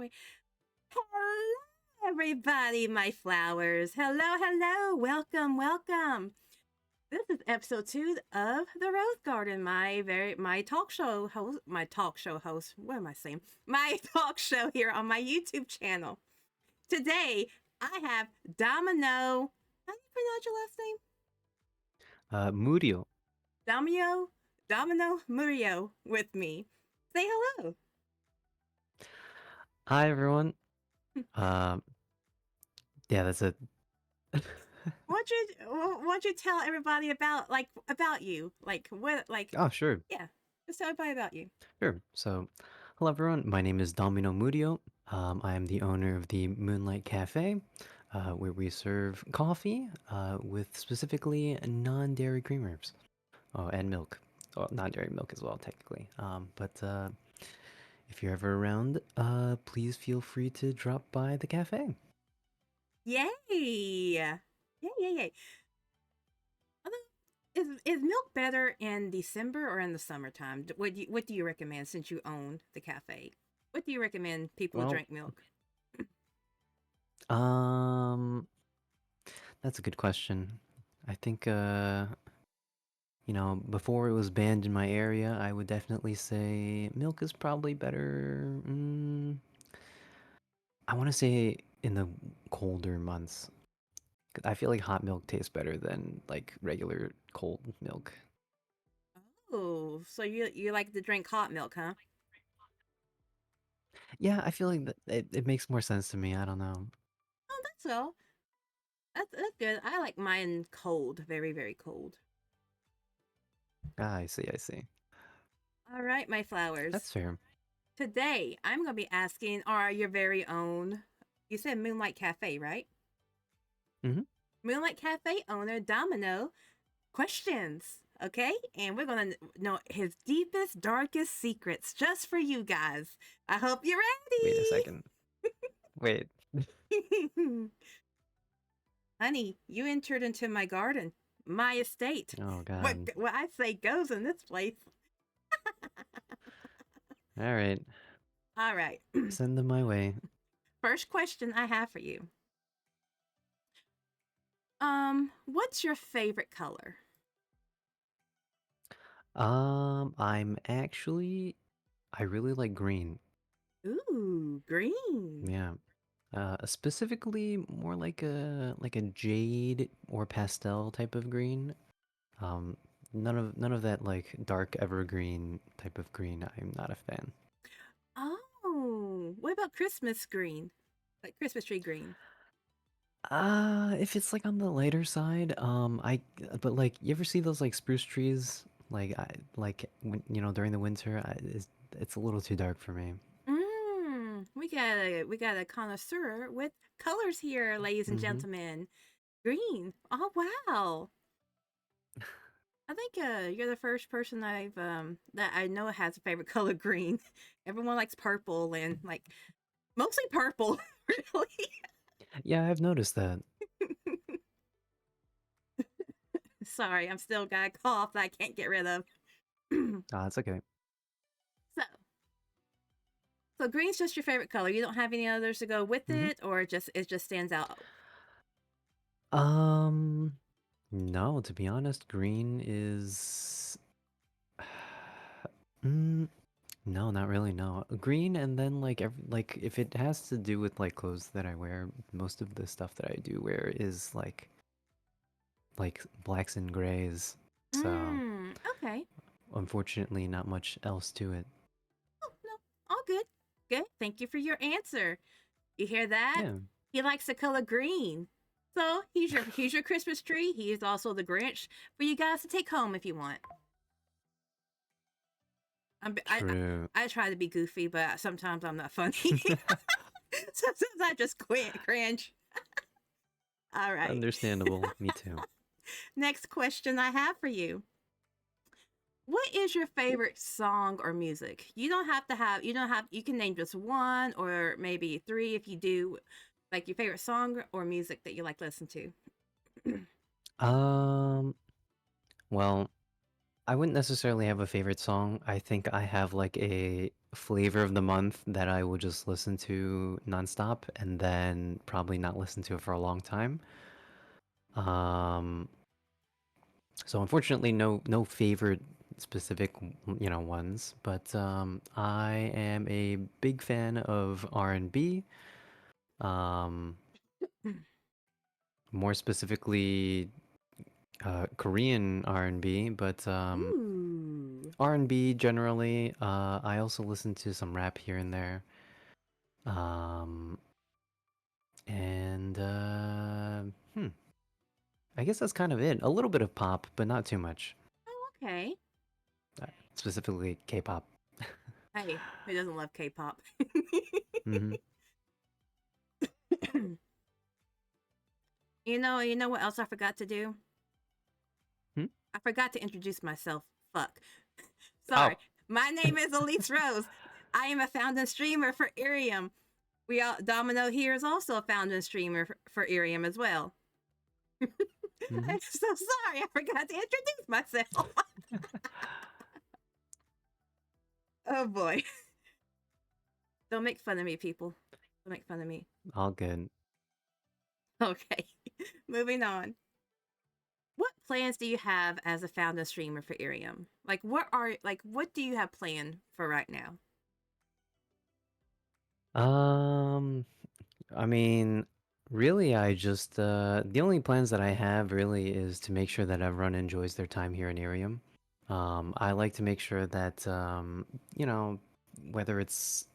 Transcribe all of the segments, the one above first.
way. Hello, everybody, my flowers. Hello, hello. Welcome, welcome. This is episode 2 of The Rose Garden, my talk show host. What am I saying? My talk show here on my YouTube channel. Today, I have Domino. How do you pronounce your last name? Muryo. Domino Muryo with me. Say hello. Hi everyone. Yeah, that's it. Why don't you tell everybody about you? Like what Oh, sure. yeah. Just tell everybody about you. Sure. So, hello everyone. My name is Domino Muryo. I am the owner of the Moonlight Cafe, where we serve coffee with specifically non-dairy creamers. Oh, and milk. Oh, non-dairy milk as well, technically. But if you're ever around, please feel free to drop by the cafe. Yay! Yay, yay, yay. Is milk better in December or in the summertime? What do you recommend since you own the cafe? What do you recommend people Well, drink milk? um, that's a good question. I think before it was banned in my area, I would definitely say milk is probably better. I want to say in the colder months. 'Cause I feel like hot milk tastes better than like regular cold milk. Oh, so you like to drink hot milk, huh? Yeah, I feel like it makes more sense to me. I don't know. Oh, that's all. That's good. I like mine cold, very very cold. Ah, I see, I see. All right, my flowers. That's fair. Today, I'm going to be asking your very own, you said Moonlight Cafe, right? Mm-hmm. Moonlight Cafe owner Domino questions. Okay? And we're going to know his deepest, darkest secrets just for you guys. I hope you're Wait a second. Wait. ready. Honey, you entered into my garden, my estate. Oh What, God. what I say goes in this place. All right. All right. Send them my way. First question I have for you. What's your favorite color? I'm actually I really like green. Ooh, green. Yeah. Specifically more like a jade or pastel type of green. Um, none of that like dark evergreen type of green. I'm not a fan. Oh, what about Christmas green? Like Christmas tree green. If it's like on the lighter side, but like you ever see those like spruce trees? Like when during the winter, it's a little too dark for me. We got a connoisseur with colors here, ladies and Mm-hmm. gentlemen. Green. Oh wow. I think you're the first person that I know has a favorite color green. Everyone likes purple and like mostly purple, really. Yeah, I've noticed that. Sorry, I'm still got a cough that I can't get rid of. Ah, it's okay. so So green's just your favorite color. You don't have any others to go with Mm-hmm. it, or it just stands out. Um, no, to be honest, green is. mm, no, not really. No, green, and then like if it has to do with like clothes that I wear, most of the stuff that I do wear is like blacks and grays. So Okay. unfortunately, not much else to it. Oh no, all good. Good. Thank you for your answer. You hear that? Yeah, He likes the color green. So he's your Christmas tree. He is also the Grinch for you guys to take home if you want. I'm, I, I true. I try to be goofy, but sometimes I'm not funny. Sometimes I just cringe. All right. Understandable. Me too. Next question I have for you. What is your favorite song or music? You can name just one or maybe three if you do, like your favorite song or music that you like to listen to. Um, well, I wouldn't necessarily have a favorite song. I think I have like a flavor of the month that I will just listen to nonstop and then probably not listen to it for a long time. Um, so unfortunately, no favorite specific ones, but I am a big fan of R&B. Um, More specifically, Korean R&B, but Ooh. R&B generally. I also listen to some rap here and there. Um, and I guess that's kind of it. A little bit of pop, but not too much. Oh, okay. Specifically K-pop. Hey, who doesn't love K-pop? Hmm. You know what else I forgot to do? Hmm? I forgot to introduce myself. Fuck. Oh. Sorry. My name is Alise Rose. I am a founding streamer for IRIAM. We all Domino here is also a founding streamer for IRIAM as well. Hmm. I'm so sorry. I forgot to introduce myself. Oh boy. Don't make fun of me, people. Don't make fun of me. All good. Okay. Moving on. What plans do you have as a founding streamer for Iriam? What do you have planned for right now? Um, I mean, really, I just the only plans that I have really is to make sure that everyone enjoys their time here in Irium. I like to make sure that you know, whether it's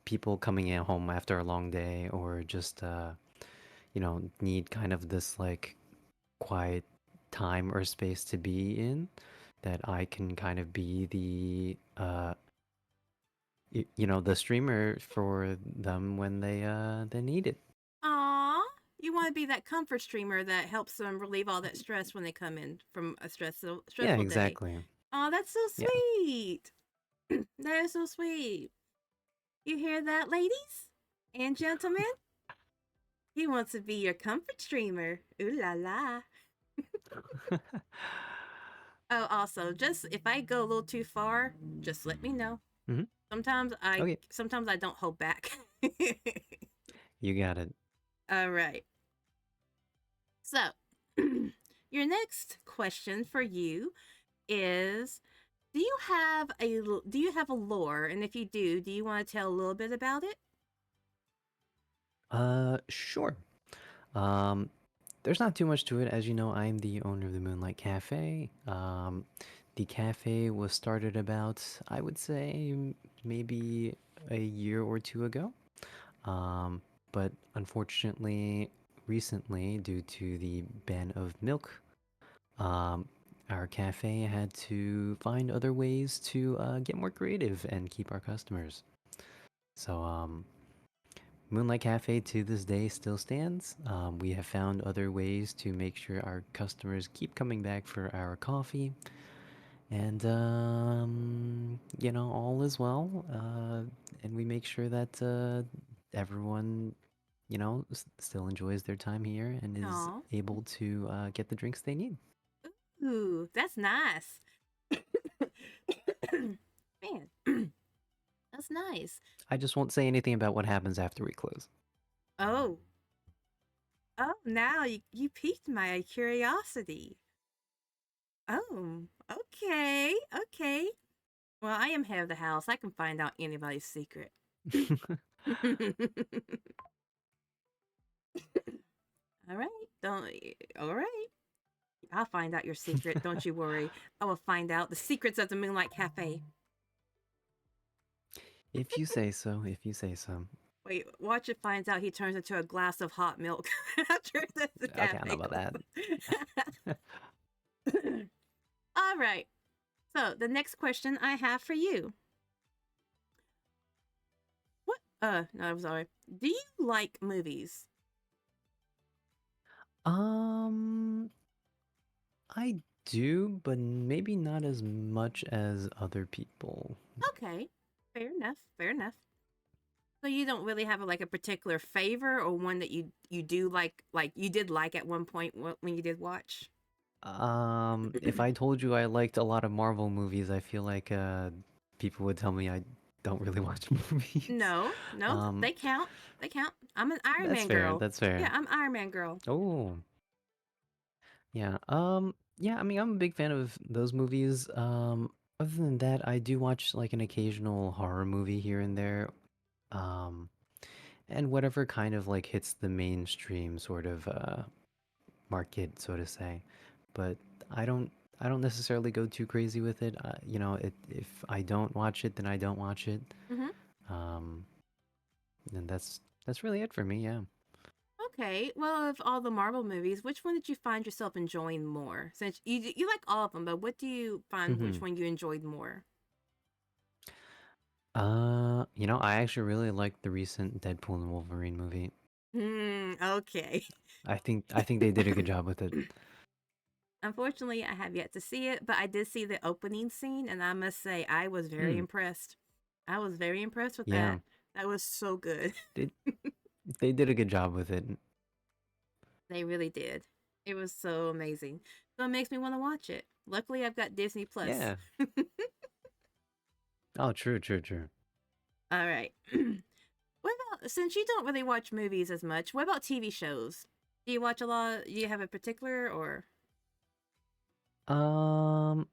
people coming at home after a long day or just need kind of this like quiet time or space to be in, that I can kind of be the the streamer for them when they need it. Aw, you want to be that comfort streamer that helps them relieve all that stress when they come in from a Yeah, stressful day. exactly. Oh, that's so Yeah. sweet. That is so sweet. You hear that, ladies and gentlemen? He wants to be your comfort streamer. Ooh la la. Oh, also, just if I go a little too far, just let me know. Hmm. Sometimes I Okay, sometimes I don't hold back. you got it. All right. So, your next question for you is do you have a lore, and if you do you want to tell a little bit about it? Sure. Um, there's not too much to it. As you know, I'm the owner of the Moonlight Cafe. The cafe was started about, I would say, maybe a year or two ago. Um, but unfortunately, recently, due to the ban of milk, um, our cafe had to find other ways to get more creative and keep our customers. So, Moonlight Cafe to this day still stands. We have found other ways to make sure our customers keep coming back for our coffee, and all is well. And we make sure that everyone, still enjoys their time here and is Oh, able to get the drinks they need. ooh, that's nice. Man, that's nice. I just won't say anything about what happens after we close. Oh, now you piqued my curiosity. Oh, okay, okay. Well, I am head of the house. I can find out anybody's secret. All right. Don't. All right. I'll find out your secret. Don't you worry. I will find out the secrets of the Moonlight Cafe. If you say so, if you say so. Wait, watch it finds out he turns into a glass of hot milk after the Okay, I don't cafe know about closes. All right. So the next question I have for you. What no, I'm sorry. Do you like movies? that. I do, but maybe not as much as other people. Okay. Fair enough. Fair enough. So you don't really have like a particular favor or one that you do like you did like at one point when you did watch? If I told you I liked a lot of Marvel movies, I feel like people would tell me I don't really watch movies. No, no, Um, they count. They count. I'm an Iron that's Man fair. girl. That's Yeah, fair. I'm Iron Man girl. Oh, yeah. Yeah, I mean, I'm a big fan of those movies. Other than that, I do watch like an occasional horror movie here and there. Um, and whatever kind of like hits the mainstream sort of market, so to say. But I don't I don't necessarily go too crazy with it. If I don't watch it, then I don't watch it. Hmm. Um, and that's really it for me. Yeah. Okay, well, of all the Marvel movies, which one did you find yourself enjoying more? Since you like all of them, but what do you find which Hmm. one you enjoyed more? I actually really liked the recent Deadpool and Wolverine movie. Okay. I think they did a good job with it. Unfortunately, I have yet to see it, but I did see the opening scene, and I must say I was very Mm, impressed. I was very impressed with yeah, that. That was so good. they they did a good job with it. They really did. It was so amazing. So it makes me want to watch it. Luckily, I've got Disney Plus. Yeah. Oh, true, true, true. All right. What about, since you don't really watch movies as much, what about TV shows? Do you watch a lot? Do you have a particular or? Um,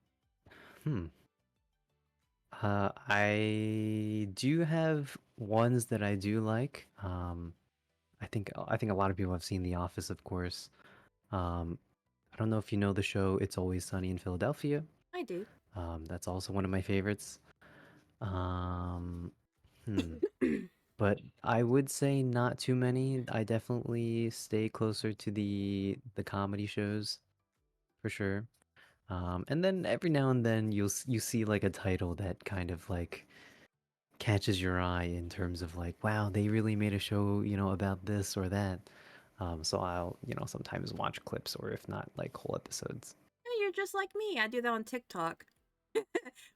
hmm. I do have ones that I do like. I think a lot of people have seen The Office, of course. Um, I don't know if you know the show It's Always Sunny in Philadelphia. I do. That's also one of my favorites. Um, hmm. But I would say not too many. I definitely stay closer to the comedy shows for sure. And then every now and then you see like a title that kind of like catches your eye in terms of like, wow, they really made a show, about this or that. So I'll, sometimes watch clips or if not, like whole episodes. Hey, you're just like me. I do that on TikTok.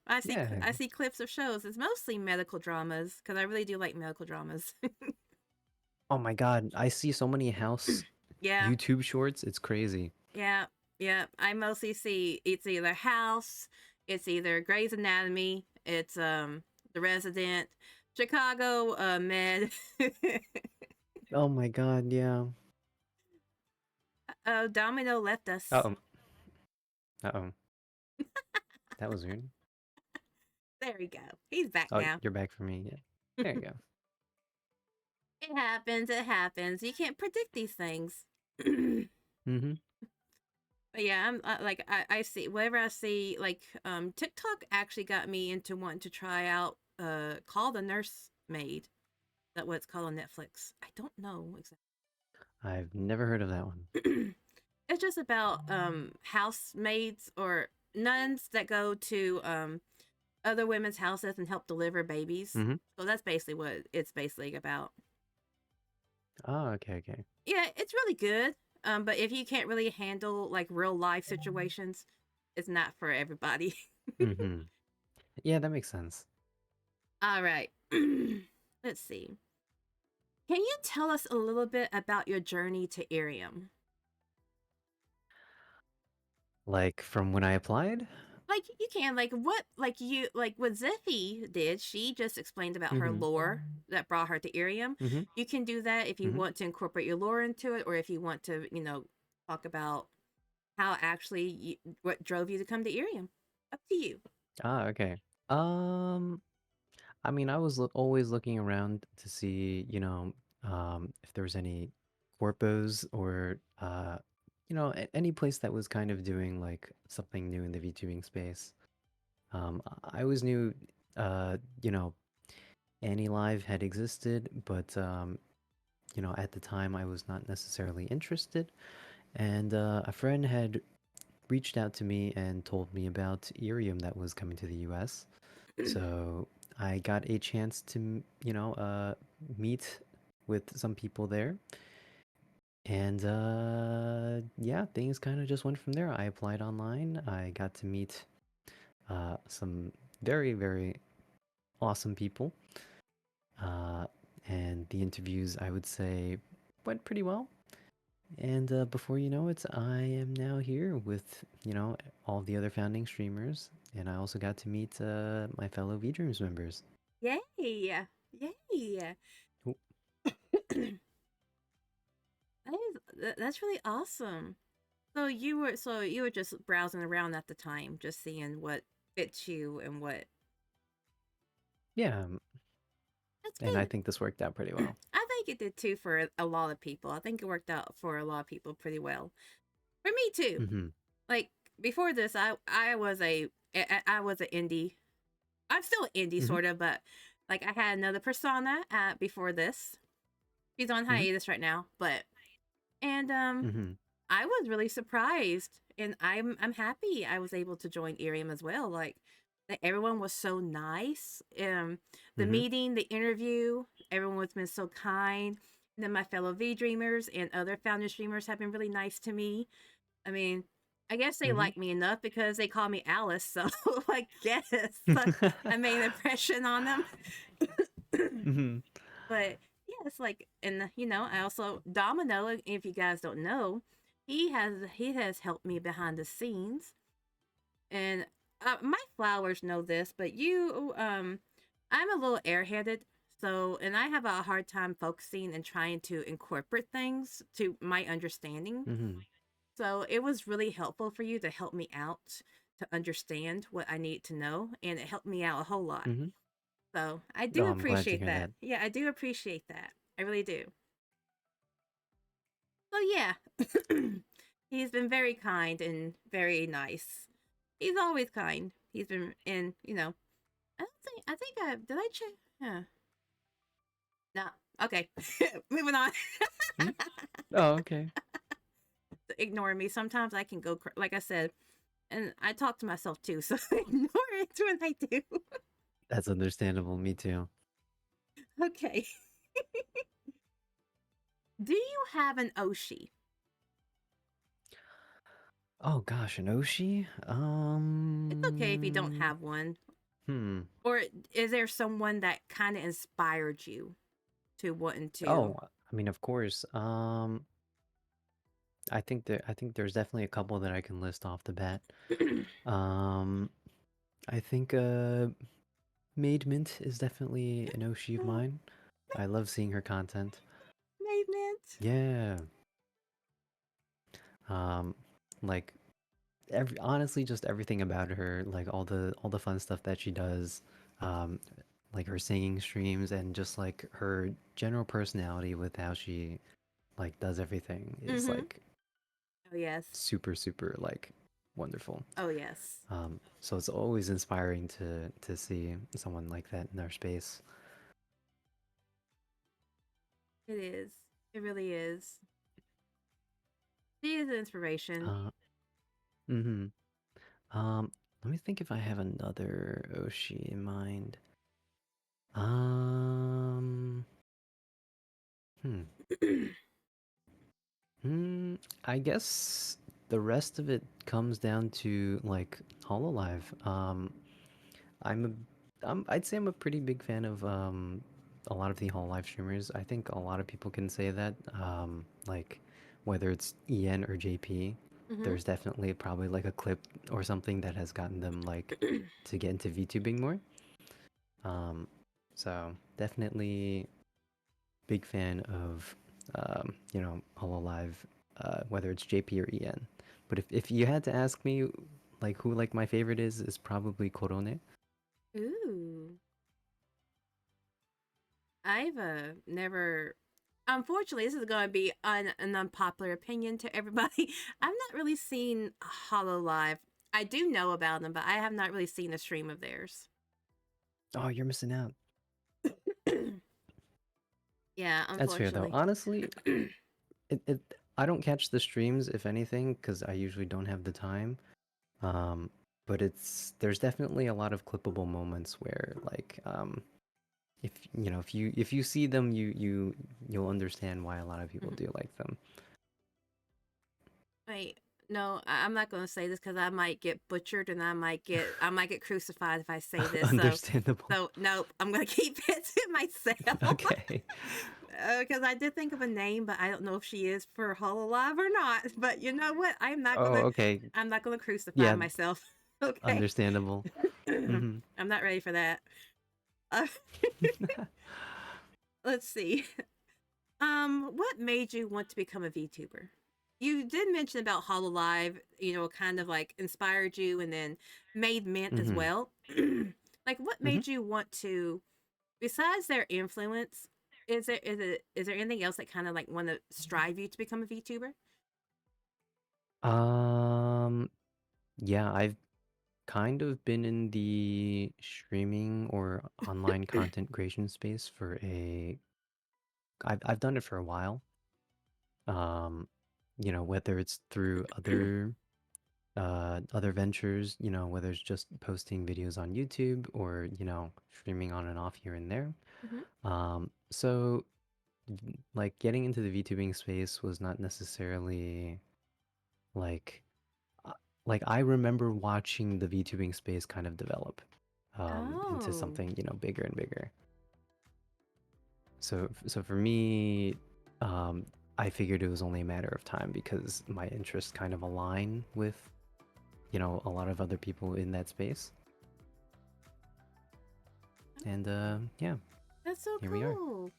Yeah. I see clips of shows. It's mostly medical dramas because I really do like medical dramas. Oh my God, I see so many house Yeah, YouTube shorts. It's crazy. yeah, yeah. I mostly see it's either House, it's either Grey's Anatomy, it's The Resident, Chicago Med. Oh my God, yeah. Oh, Domino left us. Uh-oh. Uh-oh. That was weird. There we go. He's back Oh, now. you're back for me. Yeah. There you go. It happens. It happens. You can't predict these things. Mm-hmm. But yeah, I'm like I see whenever I see like TikTok actually got me into wanting to try out Call the Nurse Maid. That what it's called on Netflix. I don't know I've never heard of that one. exactly. It's just about housemaids or nuns that go to other women's houses and help deliver babies. Mm-hmm. So that's basically what it's basically about. Oh, okay, okay. Yeah, it's really good. But if you can't really handle like real life situations, it's not for everybody. Mm-hmm. Yeah, that makes sense. All right. Let's see. Can you tell us a little bit about your journey to Iriam? Like from when I applied? Like you can like you like what Ziffy did. She just explained about her Mm-hmm. lore that brought her to Iriam. Mm-hmm. You can do that if you Mm-hmm. want to incorporate your lore into it, or if you want to, talk about how actually what drove you to come to Iriam. Up to you. Ah, okay. Um, I mean, I was always looking around to see, if there was any corpos or any place that was kind of doing like something new in the VTubing space. I always knew, uh, you know, Annie Live had existed, but at the time I was not necessarily interested. And a friend had reached out to me and told me about Irium that was coming to the US. So I got a chance to, meet with some people there. And yeah, things kind of just went from there. I applied online. I got to meet some very, very awesome people. Uh, and the interviews, I would say, went pretty well. And before you know it, I am now here with, all the other founding streamers. And I also got to meet my fellow VDreams members. Yay! Yay! Cool. That's really awesome. So you were just browsing around at the time, just seeing what fits you and what. Yeah, That's and I good. think this worked out pretty well. I think it did too for a lot of people. I think it worked out for a lot of people pretty well. For me too. Mm-hmm. Like before this, I was I was an indie. I'm still an indie Mm-hmm. sort of, but like I had another persona before this. He's on Mm-hmm. hiatus right now, but and Mm-hmm. I was really surprised, and I'm happy I was able to join Iriam as well. Like that everyone was so nice. The Mm-hmm. meeting, the interview, everyone has been so kind. And then my fellow V dreamers and other founder streamers have been really nice to me. I mean, I guess they Mm-hmm. like me enough because they call me Alice, so I guess I made an impression on them. Mm-hmm. But yeah, it's like, and I also Domino. If you guys don't know, he has helped me behind the scenes, and my flowers know this, but I'm a little airheaded, so and I have a hard time focusing and trying to incorporate things to my understanding. Mm-hmm. So it was really helpful for you to help me out to understand what I need to know, and it helped me out a whole lot. Mm-hmm. So I Oh, do I'm glad to appreciate hear that. that. Yeah, I do appreciate that. I really do. So yeah, he's been very kind and very nice. He's always kind. He's been, and I think did I check? Yeah. No. Okay. Moving on. Hmm. Oh, okay. Ignore me. Sometimes I can go, like I said, and I talk to myself too, so ignore it when I do. That's understandable. Me too. Okay. Do you have an Oshi? Oh gosh, an Oshi? It's okay if you don't have one. Hmm. Or is there someone that kind of inspired you to wanting Oh, to? I mean, of course. I think there's definitely a couple that I can list off the bat. Um, I think Maid Mint is definitely an Oshi of mine. I love seeing her content. Maintenance. Yeah. Um, like honestly, just everything about her, like all the fun stuff that she does, um, like her singing streams and just like her general personality with how she like does everything is Mm-hmm. like Oh yes. super super like wonderful. Oh yes. So it's always inspiring to see someone like that in our space. It is. It really is. She is an inspiration. Uh, mm-hmm. Um, Let me think if I have another Oshi in mind. Um, hmm. I guess the rest of it comes down to like Hololive. I'm I'd say I'm a pretty big fan of a lot of the Hololive streamers. I think a lot of people can say that. Like whether it's EN or JP, Mm-hmm. there's definitely probably like a clip or something that has gotten them like to get into VTubing more. Um, so definitely big fan of Hololive, whether it's JP or EN. But if you had to ask me like who like my favorite is probably Korone. Ooh. I've never. Unfortunately, this is going to be an unpopular opinion to everybody. I've not really seen Hollow Live. I do know about them, but I have not really seen a stream of theirs. Oh, you're missing out. Yeah, That's fair though. unfortunately. Honestly, it I don't catch the streams if anything because I usually don't have the time. Um, but there's definitely a lot of clippable moments where like if if you see them you'll understand why a lot of people Mhm. do like them. Wait, no, I'm not going to say this because I might get butchered and I might get crucified if I say this. So Understandable. so nope, I'm going to keep it to myself. Okay. Because I did think of a name, but I don't know if she is for Hololive or not. But you know what? Oh, okay. I'm not gonna crucify Yeah, myself. Okay. understandable. Mm-hmm. I'm not ready for that. Uh, let's see. What made you want to become a VTuber? You did mention about Hololive, kind of like inspired you and then made Mint as Mm-hmm. well. Like what Mm-hmm. made you want to, besides their influence, is there anything else that kind of like want to strive you to become a VTuber? Um, yeah, I've kind of been in the streaming or online content creation space for I've done it for a while. Um, whether it's through other ventures, whether it's just posting videos on YouTube or, streaming on and off here and there. Mm-hmm. So like getting into the VTubing space was not necessarily like uh, like I remember watching the VTubing space kind of develop into Oh. something, bigger and bigger. So for me, um, I figured it was only a matter of time because my interests kind of align with, a lot of other people in that space. And yeah, That's so here we are. cool.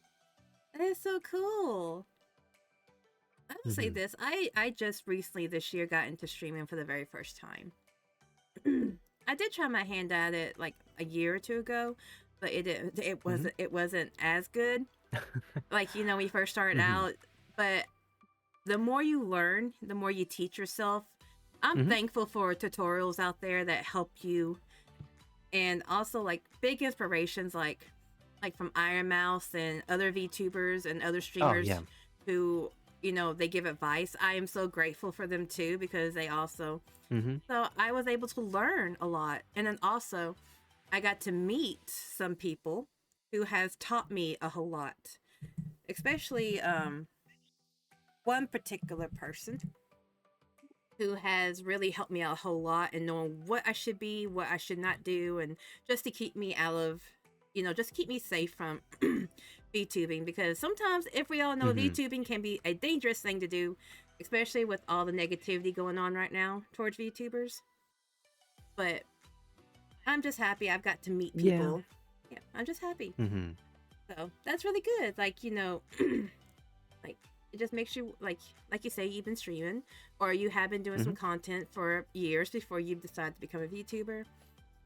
That is so cool. I will say Hmm. this. I just recently this year got into streaming for the very first time. I did try my hand at it like a year or two ago, but it Hmm. wasn't as good. Like, when you first started Hmm. out, but the more you learn, the more you teach yourself. I'm Hmm. thankful for tutorials out there that help you, and also like big inspirations like from IRIAMfs and other VTubers and other Oh streamers yeah. who, they give advice. I am so grateful for them too because they also, Hmm. so I was able to learn a lot. And then also I got to meet some people who has taught me a whole lot. Especially one particular person who has really helped me out a whole lot in knowing what I should be, what I should not do, and just to keep me out of, just keep me safe from VTubing. Because sometimes, if we all know, Hmm. VTubing can be a dangerous thing to do, especially with all the negativity going on right now towards VTubers. But I'm just happy I've got to meet Yeah. people. Yeah, I'm just happy. Hmm. So that's really good. Like, like it just makes you like you say you've been streaming or you have been doing some Hmm. content for years before you decide to become a VTuber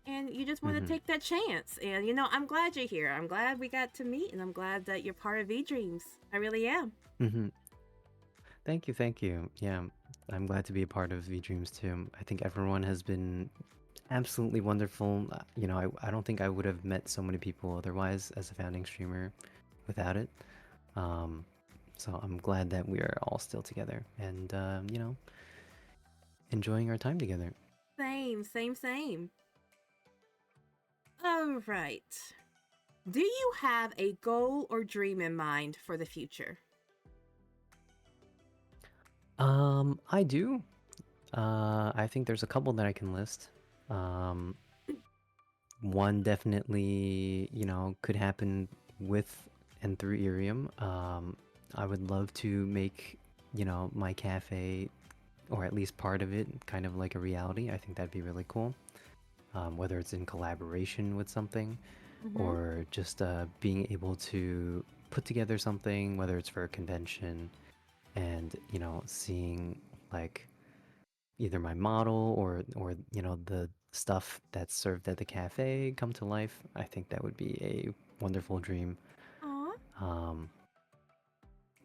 and you just want to Hmm. take that chance. And I'm glad you're here. I'm glad we got to meet and I'm glad that you're part of V Dreams. I really am. Hmm. Thank you, thank you. Yeah, I'm glad to be a part of V Dreams too. I think everyone has been absolutely wonderful. I don't think I would have met so many people otherwise as a founding streamer without it. Um, so I'm glad that we are all still together and, enjoying our time together. Same, same, same. All right. Do you have a goal or dream in mind for the future? I do. I think there's a couple that I can list. Um, One definitely, could happen with and through Iriam. I would love to make, my cafe, or at least part of it, kind of like a reality. I think that'd be really cool. Whether it's in collaboration with something Mm-hmm. or just being able to put together something, whether it's for a convention and, seeing like either my model or the stuff that's served at the cafe come to life. I think that would be a wonderful dream. Aw. um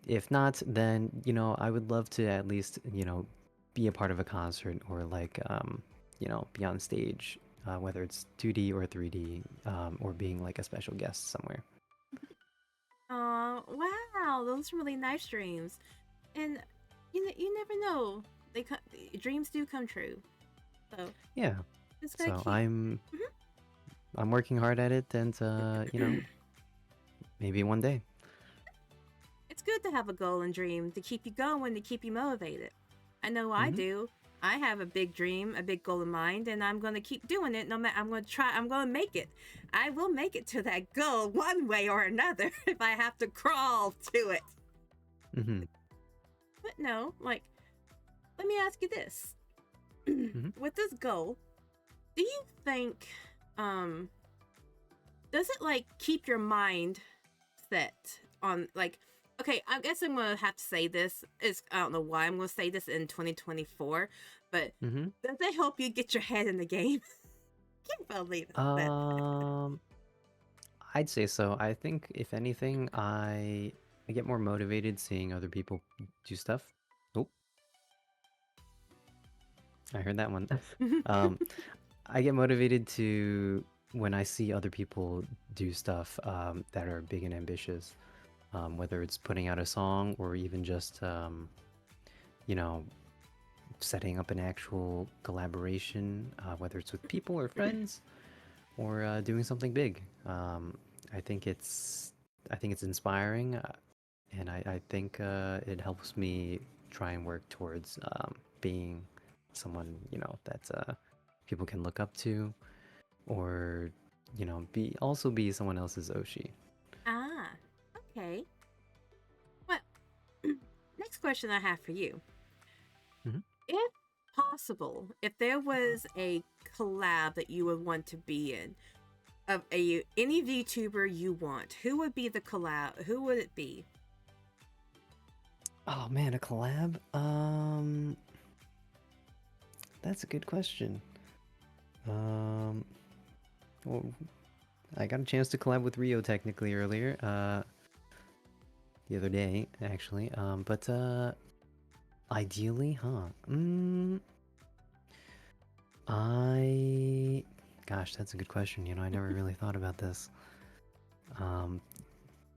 if not, then I would love to at least be a part of a concert or like be on stage, whether it's 2D or 3D, or being like a special guest somewhere. Aw. Wow. Those are really nice dreams. And you never know. Dreams do come true. So Yeah, just gotta so keep. I'm working hard at it, and maybe one day. It's good to have a goal and dream to keep you going, to keep you motivated. I know I Hmm. do. I have a big dream, a big goal in mind, and I'm going to keep doing it. No matter, I'm going to try. I'm going to make it. I will make it to that goal one way or another if I have to crawl to it. Mm-hmm. But no, like, let me ask you this: Mm-hmm. with this goal, do you think, does it like keep your mind set on like? Okay, I guess I'm gonna have to say this. Is I don't know why I'm gonna say this in 2024, but Mm-hmm. does it help you get your head in the game? Can't believe it. Um, I'd say so. I think if anything, I get more motivated seeing other people do stuff. Oh, I heard that one. um, I get motivated to when I see other people do stuff that are big and ambitious, whether it's putting out a song or even just you know, setting up an actual collaboration, whether it's with people or friends, or doing something big. I think it's I think it's inspiring, and I think it helps me try and work towards being someone that people can look up to, or be also be someone else's Oshi. Ah, okay. Well, next question I have for you. Hmm. If possible, if there was a collab that you would want to be in of any VTuber you want, who would be the collab? Who would it be? Oh man, a collab? That's a good question. Um, well, I got a chance to collab with Rio technically earlier, the other day actually. But ideally, huh? I, gosh, that's a good question. I never really thought about this. Um,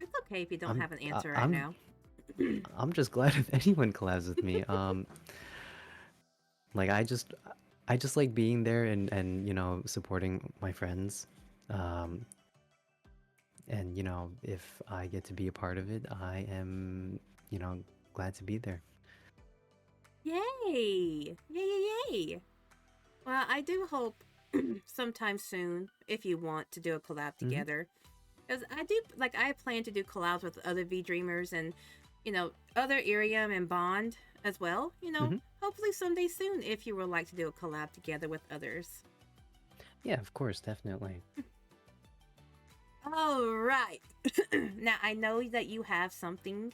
It's okay if you don't I'm, have an answer right I'm, now. I'm just glad if anyone collabs with me. Like I just like being there and supporting my friends. Um, and if I get to be a part of it, I am glad to be there. Yay! Yay! Yay! Yay! Well, I do hope sometime soon, if you want to do a collab Hmm. together, because I do like I plan to do collabs with other V Dreamers and other Iriam and Bond as well. Hmm. Hopefully someday soon, if you would like to do a collab together with others. Yeah, of course, definitely. All right. Now I know that you have something,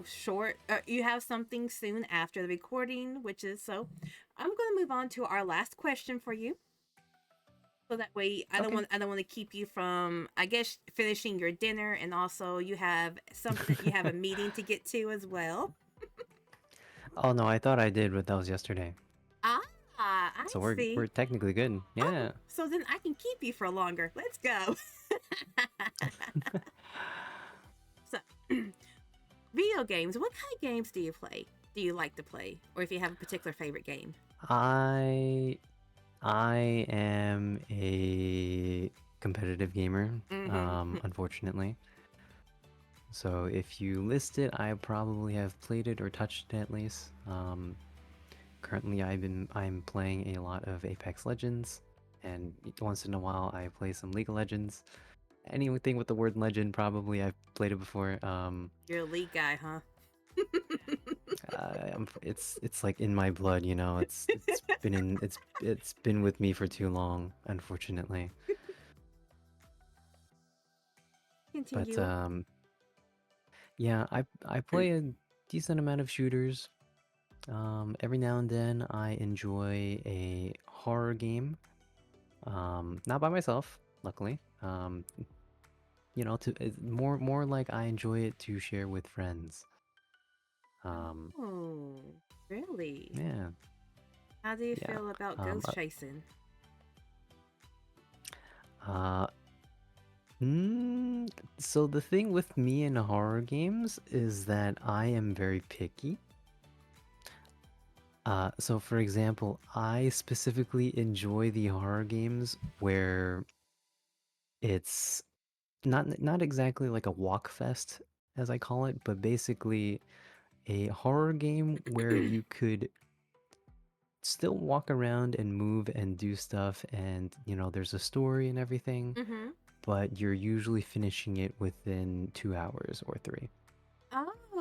short. You have something soon after the recording, which is so. I'm going to move on to our last question for you. So that way, Okay. I don't want to keep you from, I guess, finishing your dinner, and also you have something, you have a meeting to get to as well. Oh no, I thought I did, but that was yesterday. Ah, I So we're see. technically good. Oh, Yeah. so then I can keep you for longer. Let's go. So, video games. What kind of games do you play? Do you like to play, or if you have a particular favorite game? I I am a competitive gamer, Mm-hmm. unfortunately. So if you list it, I probably have played it or touched it at least. Currently, I'm playing a lot of Apex Legends, and once in a while I play some League of Legends. Anything with the word legend, probably I've played it before. You're a league guy, huh? It's like in my blood, it's been with me for too long, unfortunately. But Continue. yeah, I play a decent amount of shooters. Every now and then I enjoy a horror game. Not by myself, luckily. It's more like I enjoy it to share with friends. Um, Oh, really? yeah, How do you yeah. feel about Um, ghost chasing? uh, mm, so the thing with me in horror games is that I am very picky. So for example, I specifically enjoy the horror games where it's not exactly like a walk fest as I call it, but basically a horror game where you could still walk around and move and do stuff, and there's a story and everything, Mm-hmm. but you're usually finishing it within 2 hours or three.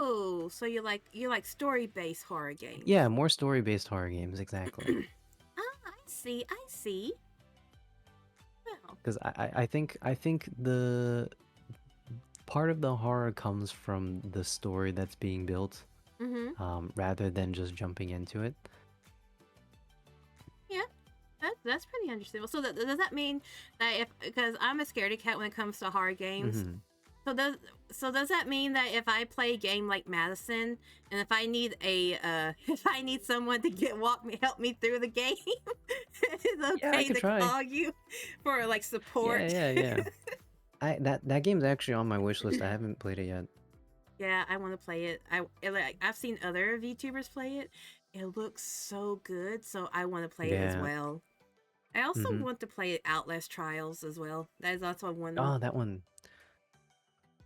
Oh, so you like story-based horror games. Yeah, more story-based horror games, exactly. I see. I see. Well. Because I think the part of the horror comes from the story that's being built, Mm-hmm. rather than just jumping into it. Yeah. That's pretty understandable. So does that mean that if because I'm a scaredy cat when it comes to horror games, Hmm. so does that mean that if I play a game like Madison and if I need a if I need someone to help me through the game, it's Yeah, I okay could to try. call you for like Yeah, support? yeah, yeah. That game's actually on my wish list. I haven't played it yet. Yeah, I want to play it. I've seen other VTubers play it. It looks so good, so I want to play it as Yeah. well. I also Hmm. want to play Outlast Trials as well. That is also one. Oh, that one.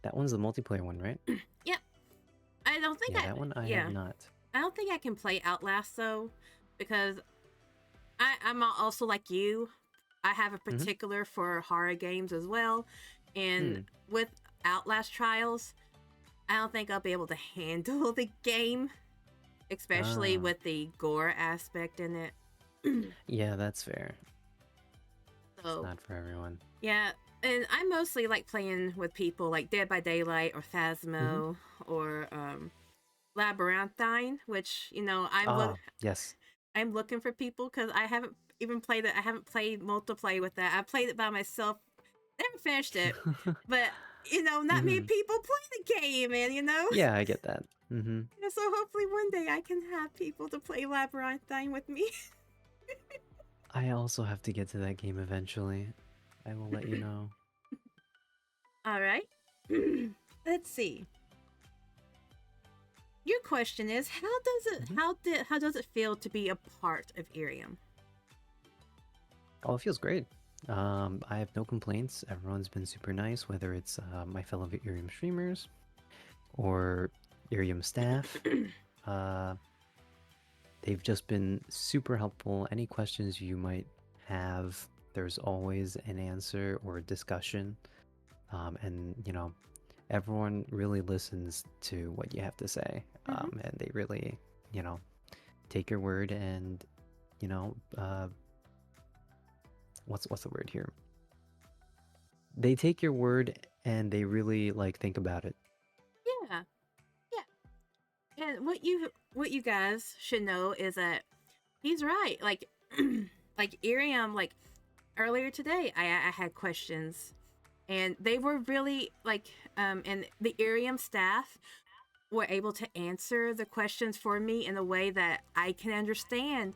That one's the multiplayer one, right? Yeah, I don't think Yeah, that one I have yeah, not. I don't think I can play Outlast though, because I'm also like you. I have a Hmm. particular for horror games as well, and Hmm. with Outlast Trials, I don't think I'll be able to handle the game, especially Ah, with the gore aspect in it. yeah, that's fair. It's So not for everyone. yeah, and I mostly like playing with people like Dead by Daylight or Hmm. Phasmo or Labyrinthine, which Ah, yes. I'm looking for people because I haven't even played it. I haven't played multiplayer with that. I played it by myself. Never finished it, but not many Hmm. people play the game, and Yeah, I get that. Hmm. so hopefully one day I can have people to play Labyrinthine with me. I also have to get to that game eventually. I will let you know. All right, let's see. Your question is Hmm. how does it feel to be a part of Iriam? Oh, it feels great. I have no complaints. Everyone's been super nice, whether it's my fellow IRIAM streamers or IRIAM staff. Uh, they've just been super helpful. Any questions you might have, there's always an answer or a discussion. And, everyone really listens to what you have to say. Mm-hmm. And they really, you know, take your word and, you know, uh, what's the word here? They take your word and they really like think about it. Yeah, yeah. And what you guys should know is that he's right. Like like Iriam, like earlier today, I had questions, and they were really like and the Iriam staff were able to answer the questions for me in a way that I can understand.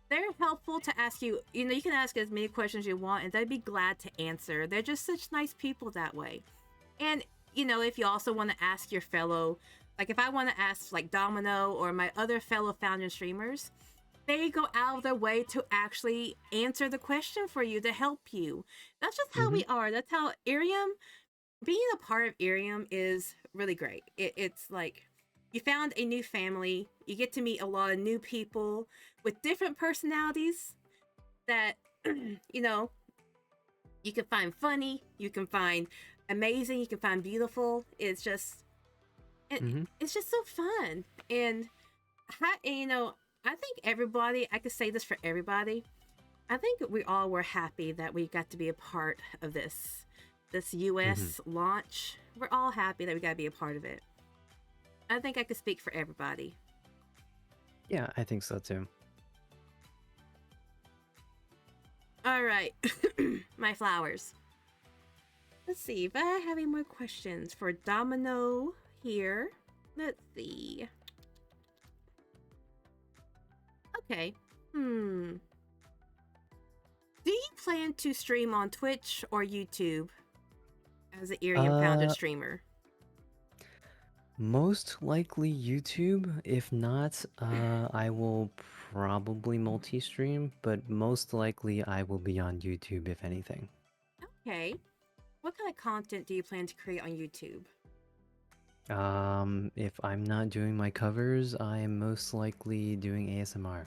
They're helpful to ask you. You can ask as many questions you want, and they'd be glad to answer. They're just such nice people that way. And if you also want to ask your fellow, like if I want to ask like Domino or my other fellow founding streamers, they go out of their way to actually answer the question for you to help you. That's just how Mm-hmm. we are. That's how Iriam, being a part of Iriam is really great. It's like you found a new family. You get to meet a lot of new people with different personalities that, you know, you can find funny, you can find amazing, you can find beautiful. Mm-hmm. It's just so fun. And I think everybody, I could say this for everybody. I think we all were happy that we got to be a part of this Mm-hmm. US launch. We're all happy that we got to be a part of it. I think I could speak for everybody. Yeah, I think so too. All right. My flowers. Let's see if I have any more questions for Domino here. Let's see. Okay. Do you plan to stream on Twitch or YouTube as an IRIAM Founding Uh, Streamer? Most likely YouTube. If not, I will probably multi-stream, but most likely I will be on YouTube if anything. Okay. What kind of content do you plan to create on YouTube? If I'm not doing my covers, I am most likely doing ASMR.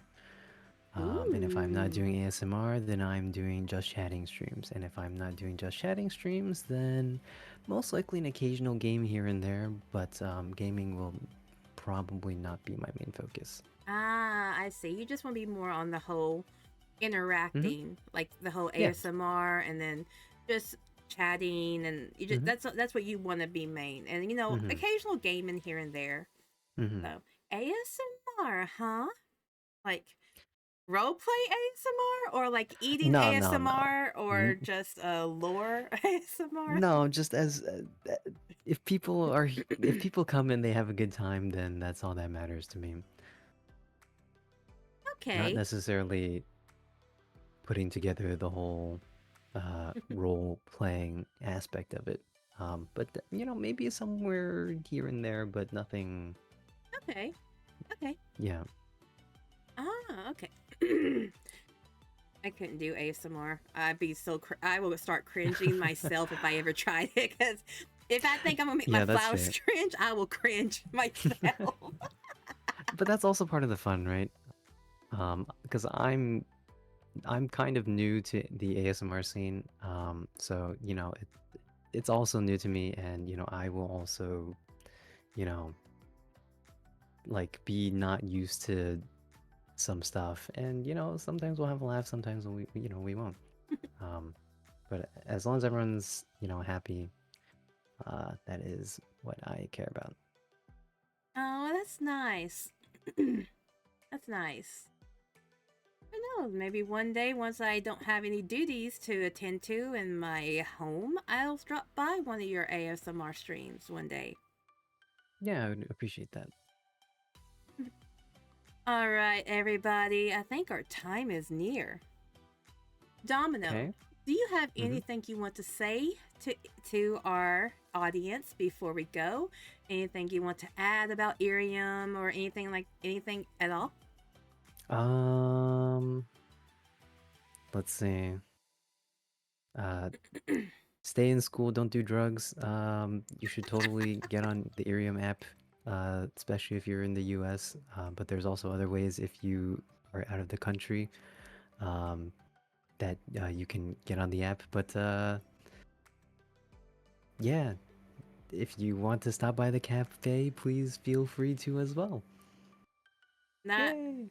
And if I'm not Ooh. doing ASMR, then I'm doing just chatting streams. And if I'm not doing just chatting streams, then most likely an occasional game here and there, but gaming will probably not be my main focus. Ah, I see. You just want to be more on the whole Mm-hmm. interacting, like the whole Yeah. ASMR, and then just chatting, and you just Mm-hmm. that's what you want to be main, and Mm-hmm. occasional gaming here and there. Mm-hmm. So ASMR, huh? Like role play ASMR, or like eating No, no, no. ASMR, or just lore ASMR. No, just as if people are if people come and they have a good time, then that's all that matters to me. Not Okay. necessarily putting together the whole role playing aspect of it. But maybe somewhere here and there, but nothing. Okay. Okay. Yeah, Ah, okay. I couldn't do ASMR. I will start cringing myself if I ever tried it. Because if I think I'm gonna make my yeah, that's flowers fair. cringe, I will cringe myself. But that's also part of the fun, right? Because I'm kind of new to the ASMR scene. So it's also new to me, and I will also you know like be not used to some stuff, and sometimes we'll have a laugh, sometimes we won't. Um, but as long as everyone's happy, that is what I care about. Oh, that's nice. That's nice. Who knows? Maybe one day, once I don't have any duties to attend to in my home, I'll drop by one of your ASMR streams one day. Yeah, I would appreciate that. All right, everybody. I think our time is near. Domino, Okay. do you have Mm-hmm. anything you want to say to our audience before we go? Anything you want to add about Iriam, or anything at all? um let's see. uh Stay in school, don't do drugs. You should totally get on the Iriam app, especially if you're in the US. But there's also other ways if you are out of the country, um, that you can get on the app. But yeah, if you want to stop by the cafe, please feel free to as well. Not Yay!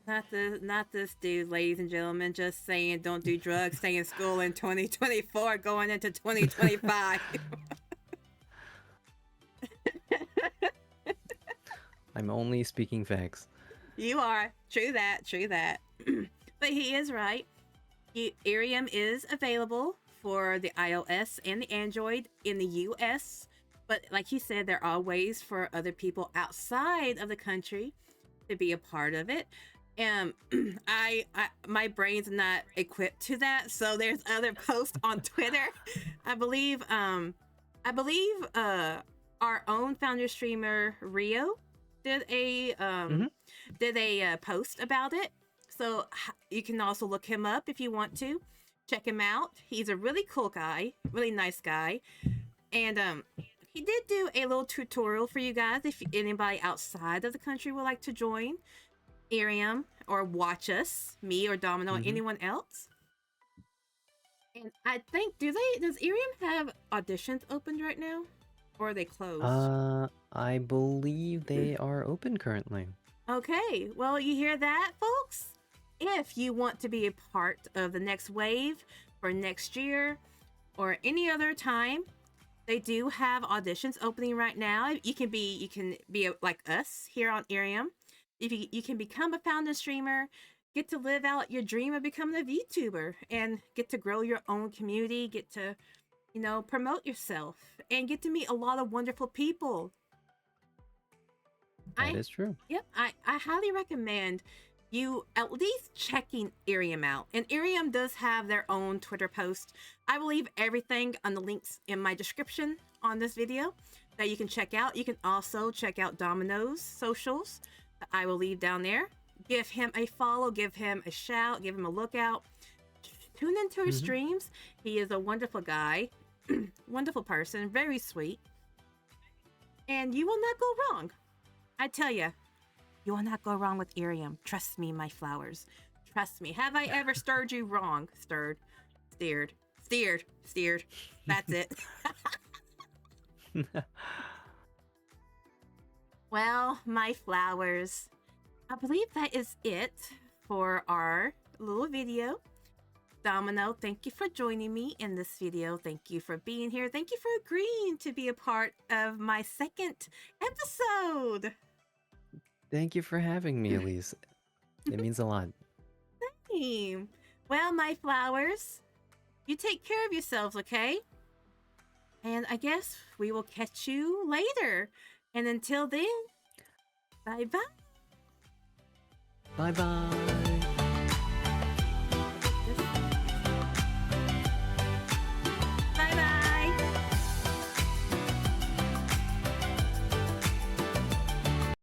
not this dude, ladies and gentlemen, just saying don't do drugs, stay in school in 2024 going into 2025. I'm only speaking facts. You are. True that, true that. But he is right. Iriam is available for the iOS and the Android in the US. But like he said, there are ways for other people outside of the country to be a part of it. My brain's not equipped to that. So there's other posts on Twitter. I believe I believe our own founder streamer Rio did a Mm-hmm. post about it. So you can also look him up if you want to. Check him out. He's a really cool guy, really nice guy. And he did do a little tutorial for you guys if anybody outside of the country would like to join Iriam or watch us, me or Domino or Mm-hmm. anyone else. And I think does Iriam have auditions opened right now? Or are they closed? I believe they are open currently. Okay, well, you hear that, folks? If you want to be a part of the next wave for next year or any other time, they do have auditions opening right now. You can be like us here on Iriam. If you can become a founding streamer, get to live out your dream of becoming a VTuber, and get to grow your own community, get to promote yourself, and get to meet a lot of wonderful people. That I is true. Yep, I highly recommend you at least checking Iriam out. And Iriam does have their own Twitter post. I will leave everything on the links in my description on this video that you can check out. You can also check out Domino's socials that I will leave down there. Give him a follow, give him a shout, give him a lookout. Tune into his Mm-hmm. streams. He is a wonderful guy, wonderful person, very sweet. And you will not go wrong. I tell you, you will not go wrong with Iriam. Trust me, my flowers. Trust me. Have I ever stirred you wrong? Steered. That's it. Well, my flowers, I believe that is it for our little video. Domino, thank you for joining me in this video. Thank you for being here. Thank you for agreeing to be a part of my second episode. Thank you for having me, Alise. It means a lot. Same. Well, my flowers, you take care of yourselves, okay? And I guess we will catch you later. And until then, bye-bye. Bye-bye.